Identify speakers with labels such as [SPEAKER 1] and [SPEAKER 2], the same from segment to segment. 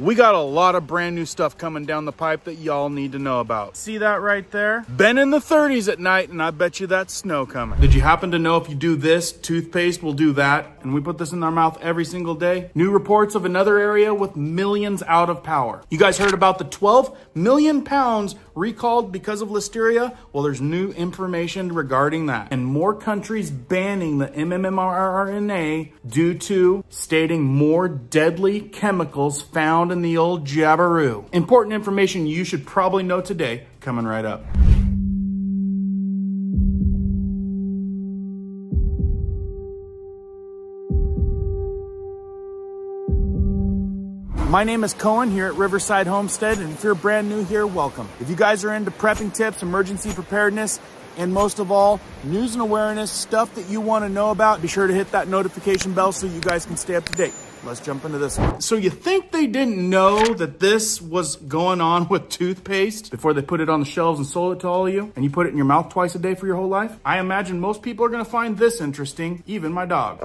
[SPEAKER 1] We got a lot of brand new stuff coming down the pipe that y'all need to know about. See that right there? Been in the 30s at night, and I bet you that's snow coming. Did you happen to know if you do this, toothpaste will do that? And we put this in our mouth every single day. New reports of another area with millions out of power. You guys heard about the 12 million pounds recalled because of listeria? Well, there's new information regarding that. And more countries banning the MMRNA due to stating more deadly chemicals found in the old jabberoo. Important information you should probably know today, coming right up. My name is Cohen here at Riverside Homestead, and if you're brand new here, welcome. If you guys are into prepping tips, emergency preparedness, and most of all, news and awareness, stuff that you want to know about, be sure to hit that notification bell so you guys can stay up to date. Let's jump into this one. So you think they didn't know that this was going on with toothpaste before they put it on the shelves and sold it to all of you? And you put it in your mouth twice a day for your whole life? I imagine most people are going to find this interesting, even my dog.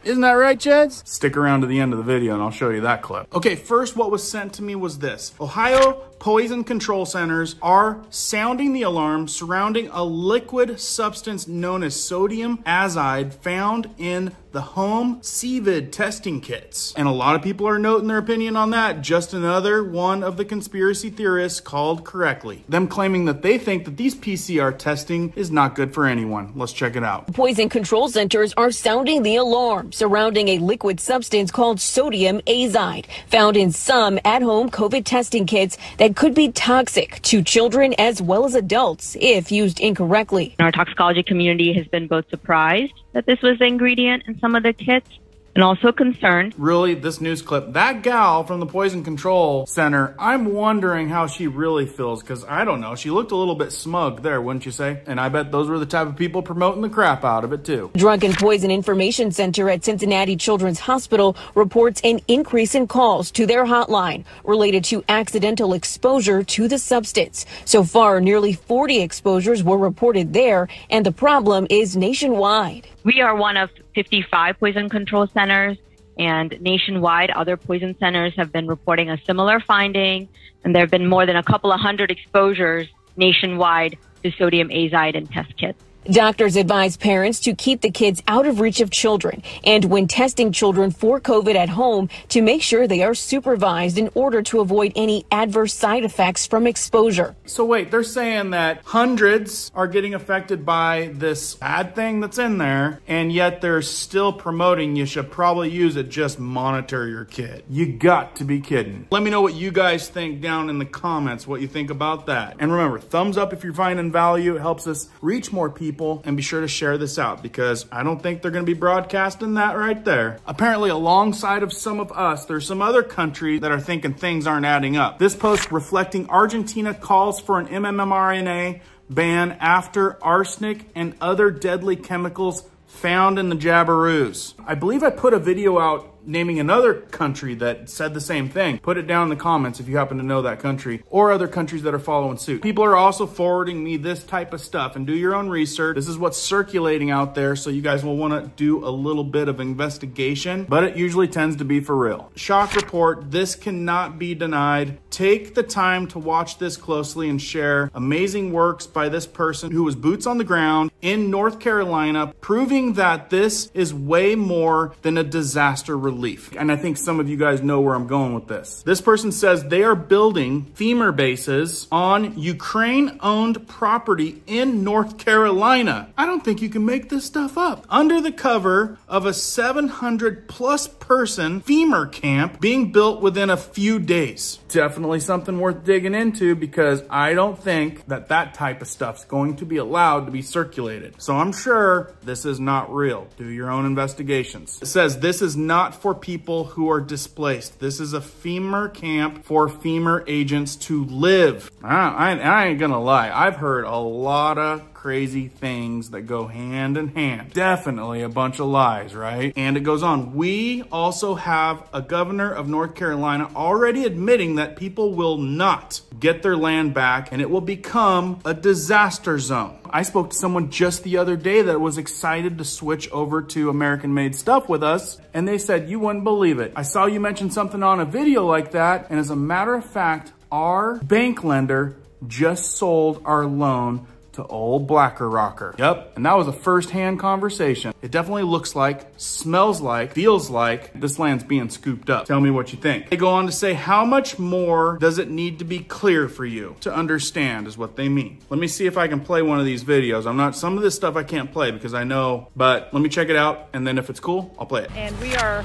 [SPEAKER 1] Isn't that right, Cheds? Stick around to the end of the video and I'll show you that clip. Okay, first what was sent to me was this. Ohio Poison Control Centers are sounding the alarm surrounding a liquid substance known as sodium azide found in the home CVID testing kits. And a lot of people are noting their opinion on that. Just another one of the conspiracy theorists called correctly. Them claiming that they think that these PCR testing is not good for anyone. Let's check it out.
[SPEAKER 2] Poison Control Centers are sounding the alarm surrounding a liquid substance called sodium azide found in some at-home COVID testing kits that could be toxic to children as well as adults if used incorrectly.
[SPEAKER 3] Our toxicology community has been both surprised that this was the ingredient in some of the kits and also concerned.
[SPEAKER 1] Really, this news clip, that gal from the Poison Control Center, I'm wondering how she really feels, because I don't know, she looked a little bit smug there, wouldn't you say? And I bet those were the type of people promoting the crap out of it too.
[SPEAKER 2] Drug and Poison Information Center at Cincinnati Children's Hospital reports an increase in calls to their hotline related to accidental exposure to the substance. So far, nearly 40 exposures were reported there, and the problem is nationwide.
[SPEAKER 3] We are one of 55 poison control centers, and nationwide, other poison centers have been reporting a similar finding, and there have been more than a couple of hundred exposures nationwide to sodium azide in test kits.
[SPEAKER 2] Doctors advise parents to keep the kids out of reach of children, and when testing children for COVID at home, to make sure they are supervised in order to avoid any adverse side effects from exposure.
[SPEAKER 1] So wait, they're saying that hundreds are getting affected by this bad thing that's in there, and yet they're still promoting you should probably use it, just monitor your kid. You got to be kidding. Let me know what you guys think down in the comments, what you think about that. And remember, thumbs up if you're finding value. It helps us reach more people. And be sure to share this out, because I don't think they're going to be broadcasting that right there. Apparently, alongside of some of us, there's some other countries that are thinking things aren't adding up. This post reflecting Argentina calls for an MMRNA ban after arsenic and other deadly chemicals found in the jabberoos. I believe I put a video out naming another country that said the same thing. Put it down in the comments if you happen to know that country, or other countries that are following suit. People are also forwarding me this type of stuff, and do your own research. This is what's circulating out there, so you guys will want to do a little bit of investigation, but it usually tends to be for real. Shock report, this cannot be denied. Take the time to watch this closely and share amazing works by this person who was boots on the ground in North Carolina, proving that this is way more than a disaster relief. And I think some of you guys know where I'm going with this. This person says they are building femur bases on Ukraine-owned property in North Carolina. I don't think you can make this stuff up. Under the cover of a 700+ person femur camp being built within a few days. Definitely something worth digging into, because I don't think that that type of stuff's going to be allowed to be circulated. So I'm sure this is not real. Do your own investigations. It says this is not for people who are displaced. This is a femur camp for femur agents to live. I ain't gonna lie. I've heard a lot of crazy things that go hand in hand. Definitely a bunch of lies, right? And it goes on. We also have a governor of North Carolina already admitting that people will not get their land back and it will become a disaster zone. I spoke to someone just the other day that was excited to switch over to American-made stuff with us, and they said, you wouldn't believe it. I saw you mention something on a video like that, and as a matter of fact, our bank lender just sold our loan to old Blacker Rocker. Yep, and that was a first-hand conversation. It definitely looks like, smells like, feels like this land's being scooped up. Tell me what you think. They go on to say, how much more does it need to be clear for you to understand is what they mean. Let me see if I can play one of these videos. Some of this stuff I can't play because I know, but let me check it out, and then if it's cool, I'll play it.
[SPEAKER 4] And we are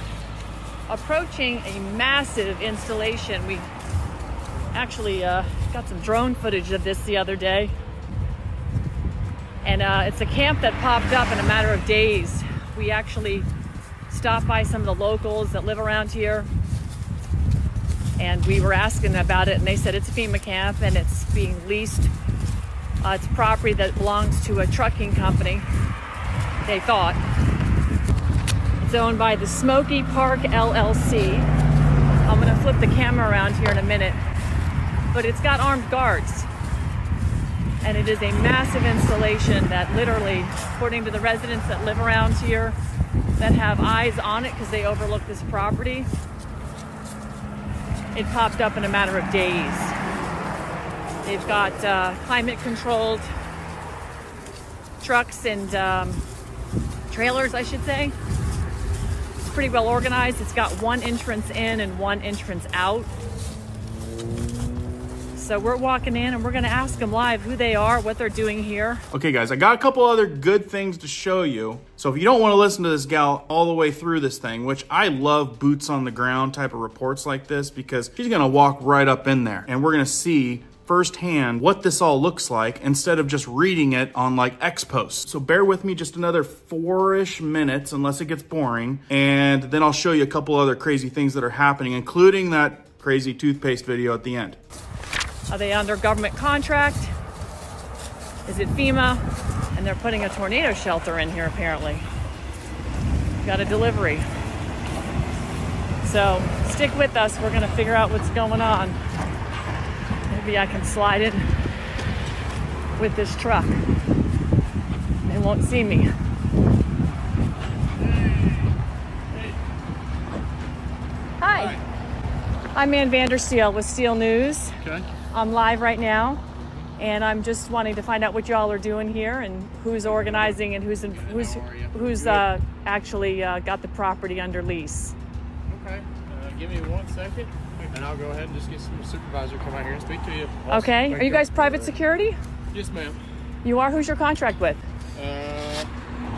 [SPEAKER 4] approaching a massive installation. We actually got some drone footage of this the other day. And it's a camp that popped up in a matter of days. We actually stopped by some of the locals that live around here, and we were asking about it, and they said it's a FEMA camp and it's being leased. It's property that belongs to a trucking company, they thought. It's owned by the Smoky Park LLC. I'm gonna flip the camera around here in a minute, but it's got armed guards. And it is a massive installation that literally, according to the residents that live around here, that have eyes on it because they overlook this property, it popped up in a matter of days. They've got climate controlled trucks and trailers, I should say. It's pretty well organized. It's got one entrance in and one entrance out. So we're walking in and we're gonna ask them live who they are, what they're doing here.
[SPEAKER 1] Okay guys, I got a couple other good things to show you. So if you don't wanna listen to this gal all the way through this thing, which I love boots on the ground type of reports like this because she's gonna walk right up in there and we're gonna see firsthand what this all looks like instead of just reading it on like X posts. So bear with me just another 4-ish minutes unless it gets boring, and then I'll show you a couple other crazy things that are happening, including that crazy toothpaste video at the end.
[SPEAKER 4] Are they under government contract? Is it FEMA? And they're putting a tornado shelter in here apparently. Got a delivery. So stick with us, we're gonna figure out what's going on. Maybe I can slide it with this truck. They won't see me. Hi. I'm Ann Vandersteel with Steel News.
[SPEAKER 1] Okay.
[SPEAKER 4] I'm live right now, and I'm just wanting to find out what y'all are doing here and who's organizing and who's actually got the property under lease.
[SPEAKER 5] Okay, give me 1 second, and I'll go ahead and just get some supervisor to come out here and speak to you.
[SPEAKER 4] Okay, are you guys private security?
[SPEAKER 5] Yes, ma'am.
[SPEAKER 4] You are? Who's your contract with?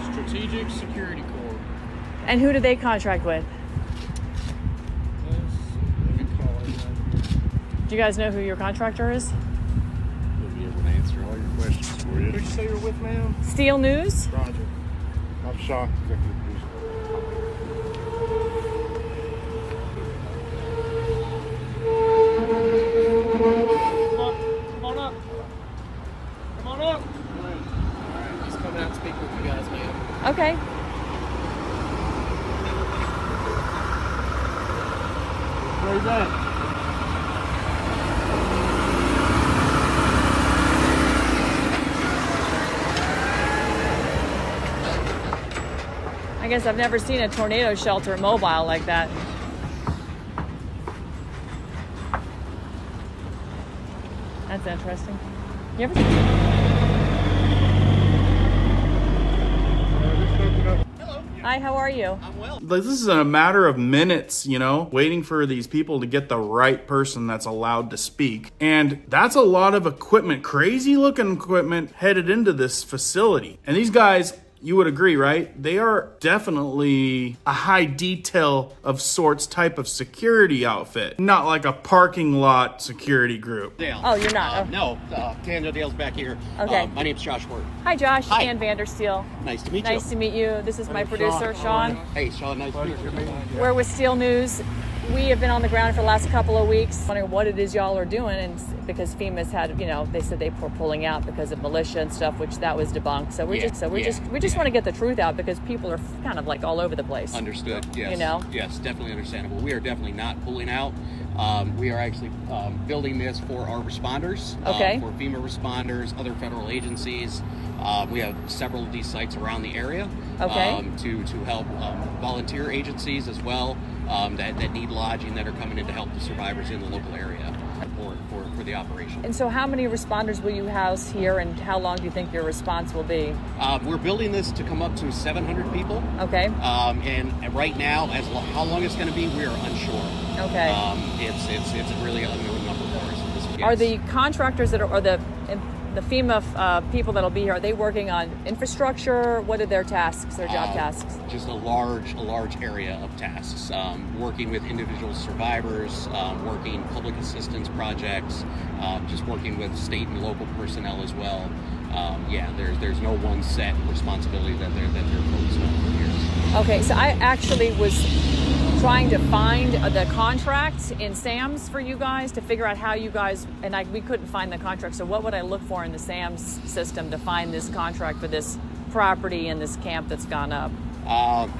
[SPEAKER 5] Strategic Security Corps.
[SPEAKER 4] And who do they contract with?
[SPEAKER 5] Let me call it.
[SPEAKER 4] Do you guys know who your contractor is?
[SPEAKER 5] We'll be able to answer all your questions for you. Who'd you say you're with, ma'am?
[SPEAKER 4] Steel News?
[SPEAKER 5] Roger. I'm Sean, executive producer. Come on up. Come on up. All right, just coming out and speak with you guys, ma'am.
[SPEAKER 4] Okay.
[SPEAKER 5] Where's that?
[SPEAKER 4] I guess I've never seen a tornado shelter mobile like that. That's interesting. You ever Hi, how are you?
[SPEAKER 5] I'm well.
[SPEAKER 1] Like, this is a matter of minutes, you know, waiting for these people to get the right person that's allowed to speak. And that's a lot of equipment, crazy looking equipment headed into this facility. And these guys, you would agree, right? They are definitely a high detail of sorts type of security outfit, not like a parking lot security group.
[SPEAKER 6] Dale.
[SPEAKER 4] Oh, you're not?
[SPEAKER 6] No, Daniel Dale's back here.
[SPEAKER 4] Okay.
[SPEAKER 6] My name's Josh Ward.
[SPEAKER 4] Hi, Josh.
[SPEAKER 6] Hi.
[SPEAKER 4] Ann Vandersteel.
[SPEAKER 6] Nice to meet you.
[SPEAKER 4] Nice to meet you. This is my producer, Sean.
[SPEAKER 6] Hey, Sean, nice to meet you.
[SPEAKER 4] We're with Steel News. we have been on the ground for the last couple of weeks, wondering what it is y'all are doing, and because FEMA's had, you know, they said they were pulling out because of militia and stuff, which that was debunked. So we just want to get the truth out because people are kind of like all over the place.
[SPEAKER 6] Understood. Yes.
[SPEAKER 4] You know.
[SPEAKER 6] Yes, definitely understandable. We are definitely not pulling out. We are actually building this for our responders,
[SPEAKER 4] okay,
[SPEAKER 6] for FEMA responders, other federal agencies. We have several of these sites around the area,
[SPEAKER 4] okay,
[SPEAKER 6] to help volunteer agencies as well that need lodging, that are coming in to help the survivors in the local area for the operation.
[SPEAKER 4] And so how many responders will you house here, and how long do you think your response will be?
[SPEAKER 6] We're building this to come up to 700 people.
[SPEAKER 4] Okay.
[SPEAKER 6] And right now, how long it's going to be, we are unsure.
[SPEAKER 4] Okay.
[SPEAKER 6] It's really an unknown number for us.
[SPEAKER 4] Are the contractors that are, or the FEMA people that'll be here, are they working on infrastructure? What are their tasks, their job tasks?
[SPEAKER 6] Just a large area of tasks. Working with individual survivors, working public assistance projects, just working with state and local personnel as well. There's no one set responsibility that they're focused on for years.
[SPEAKER 4] Okay, so I actually was trying to find the contract in SAMS for you guys to figure out how you guys, and we couldn't find the contract. So what would I look for in the SAMS system to find this contract for this property and this camp that's gone up?
[SPEAKER 6] I'm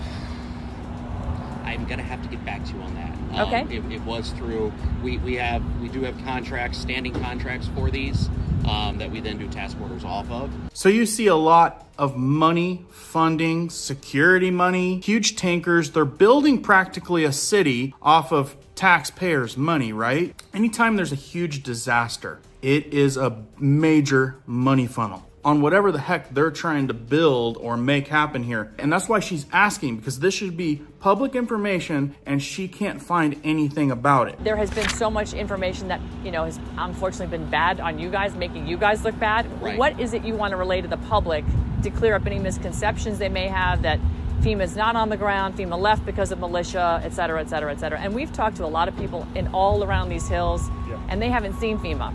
[SPEAKER 6] gonna have to get back to you on that.
[SPEAKER 4] Okay.
[SPEAKER 6] It was through, we do have contracts, standing contracts for these, that we then do task orders off of.
[SPEAKER 1] So you see a lot of money, funding, security money, huge tankers. They're building practically a city off of taxpayers' money, right? Anytime there's a huge disaster, it is a major money funnel on whatever the heck they're trying to build or make happen here. And that's why she's asking, because this should be public information and she can't find anything about it.
[SPEAKER 4] There has been so much information that, you know, has unfortunately been bad on you guys, making you guys look bad.
[SPEAKER 6] Right.
[SPEAKER 4] What is it you want to relay to the public to clear up any misconceptions they may have that FEMA's not on the ground, FEMA left because of militia, et cetera, et cetera, et cetera. And we've talked to a lot of people in all around these hills, and they haven't seen FEMA.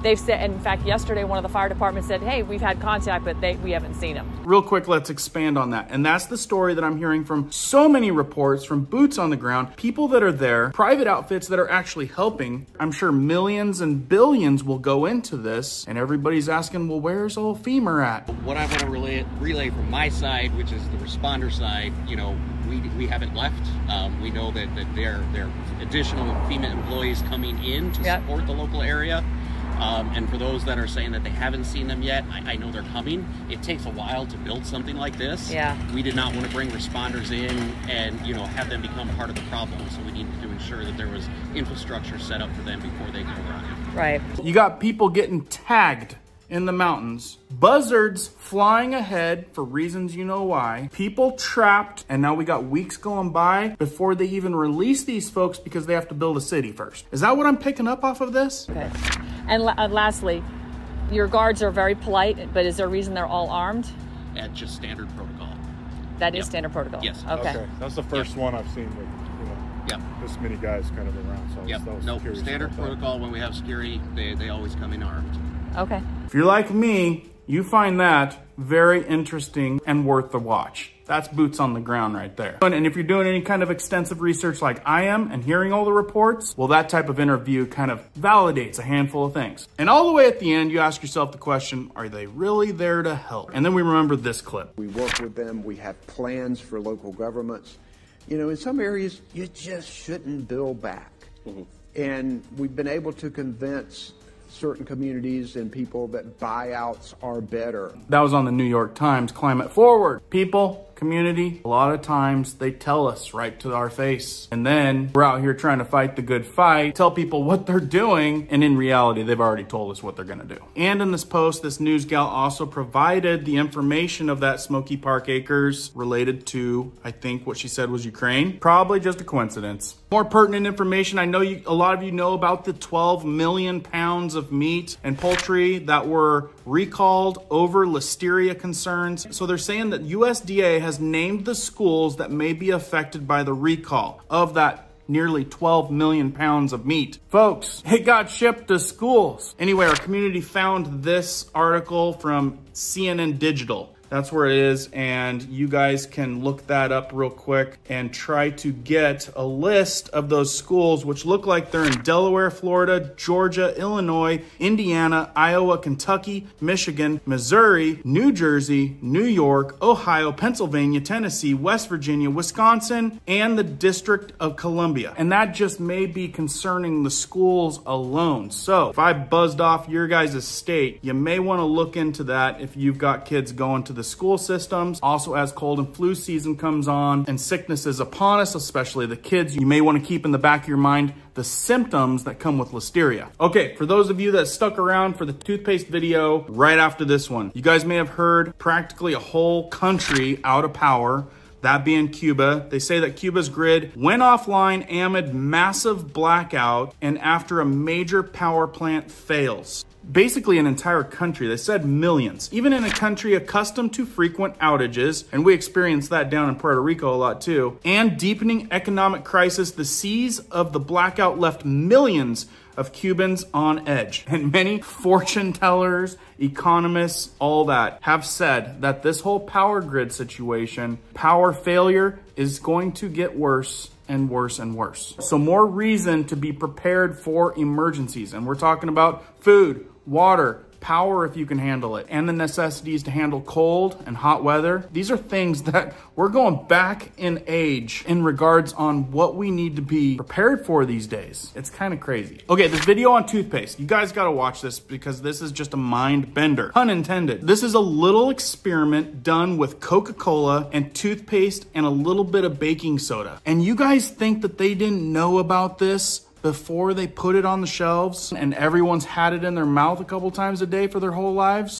[SPEAKER 4] They've said, in fact, yesterday one of the fire departments said, hey, we've had contact, but we haven't seen them.
[SPEAKER 1] Real quick, let's expand on that. And that's the story that I'm hearing from so many reports, from boots on the ground, people that are there, private outfits that are actually helping. I'm sure millions and billions will go into this, and everybody's asking, well, where's old FEMA at?
[SPEAKER 6] What I want to relay from my side, which is the responder side, you know, we haven't left. We know that there are additional FEMA employees coming in to support the local area. And for those that are saying that they haven't seen them yet, I know they're coming. It takes a while to build something like this.
[SPEAKER 4] Yeah.
[SPEAKER 6] We did not want to bring responders in and, you know, have them become part of the problem. So we needed to ensure that there was infrastructure set up for them before they could arrive.
[SPEAKER 4] Right.
[SPEAKER 1] You got people getting tagged in the mountains, buzzards flying ahead for reasons you know why, people trapped, and now we got weeks going by before they even release these folks because they have to build a city first. Is that what I'm picking up off of this?
[SPEAKER 4] Okay. And lastly, your guards are very polite, but is there a reason they're all armed?
[SPEAKER 6] At just standard protocol.
[SPEAKER 4] That is standard protocol?
[SPEAKER 6] Yes.
[SPEAKER 4] Okay.
[SPEAKER 7] That's the first one I've seen with, you know, this many guys kind of around. So
[SPEAKER 6] No, standard protocol. When we have security, they always come in armed.
[SPEAKER 4] Okay.
[SPEAKER 1] If you're like me, you find that very interesting and worth the watch. That's boots on the ground right there. And if you're doing any kind of extensive research like I am and hearing all the reports, well, that type of interview kind of validates a handful of things. And all the way at the end, you ask yourself the question, are they really there to help? And then we remember this clip.
[SPEAKER 8] We work with them. We have plans for local governments. You know, in some areas, you just shouldn't build back. And we've been able to convince certain communities and people that buyouts are better.
[SPEAKER 1] That was on the New York Times Climate Forward. People, community, a lot of times they tell us right to our face. And then we're out here trying to fight the good fight, tell people what they're doing, and in reality, they've already told us what they're gonna do. And in this post, this news gal also provided the information of that Smoky Park Acres related to, I think what she said was Ukraine. Probably just a coincidence. More pertinent information, I know a lot of you know about the 12 million pounds of meat and poultry that were recalled over listeria concerns. So they're saying that USDA has named the schools that may be affected by the recall of that nearly 12 million pounds of meat. Folks, it got shipped to schools. Anyway, our community found this article from CNN Digital. That's where it is, and you guys can look that up real quick and try to get a list of those schools, which look like they're in Delaware, Florida, Georgia, Illinois, Indiana, Iowa, Kentucky, Michigan, Missouri, New Jersey, New York, Ohio, Pennsylvania, Tennessee, West Virginia, Wisconsin, and the District of Columbia. And that just may be concerning the schools alone. So if I buzzed off your guys' state, you may want to look into that if you've got kids going to the school systems. Also, as cold and flu season comes on and sickness is upon us, especially the kids, you may want to keep in the back of your mind the symptoms that come with listeria. Okay, for those of you that stuck around for the toothpaste video right after this one, you guys may have heard practically a whole country out of power, that being Cuba. They say that Cuba's grid went offline amid massive blackout and after a major power plant fails. Basically an entire country. They said millions. Even in a country accustomed to frequent outages, and we experience that down in Puerto Rico a lot too, and deepening economic crisis, the seas of the blackout left millions of Cubans on edge. And many fortune tellers, economists, all that, have said that this whole power grid situation, power failure, is going to get worse and worse and worse. So more reason to be prepared for emergencies. And we're talking about food, water, power if you can handle it, and the necessities to handle cold and hot weather. These are things that we're going back in age in regards on what we need to be prepared for these days. It's kind of crazy. Okay, this video on toothpaste, you guys got to watch this because this is just a mind bender, pun intended. This is a little experiment done with Coca-Cola and toothpaste and a little bit of baking soda. And you guys think that they didn't know about this before they put it on the shelves and everyone's had it in their mouth a couple times a day for their whole lives?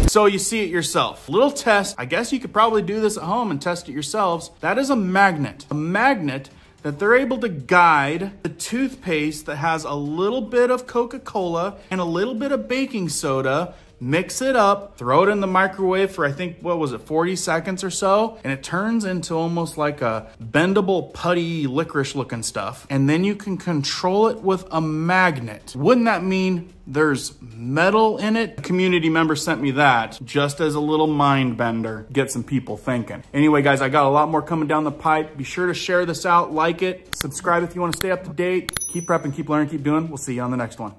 [SPEAKER 1] So you see it yourself. Little test, I guess you could probably do this at home and test it yourselves. That is a magnet. A magnet that they're able to guide the toothpaste that has a little bit of Coca-Cola and a little bit of baking soda, mix it up, throw it in the microwave for, I think, what was it, 40 seconds or so, and it turns into almost like a bendable, putty, licorice looking stuff. And then you can control it with a magnet. Wouldn't that mean there's metal in it? A community member sent me that just as a little mind bender. Get some people thinking. Anyway, guys, I got a lot more coming down the pipe. Be sure to share this out, like it, subscribe if you want to stay up to date. Keep prepping, keep learning, keep doing. We'll see you on the next one.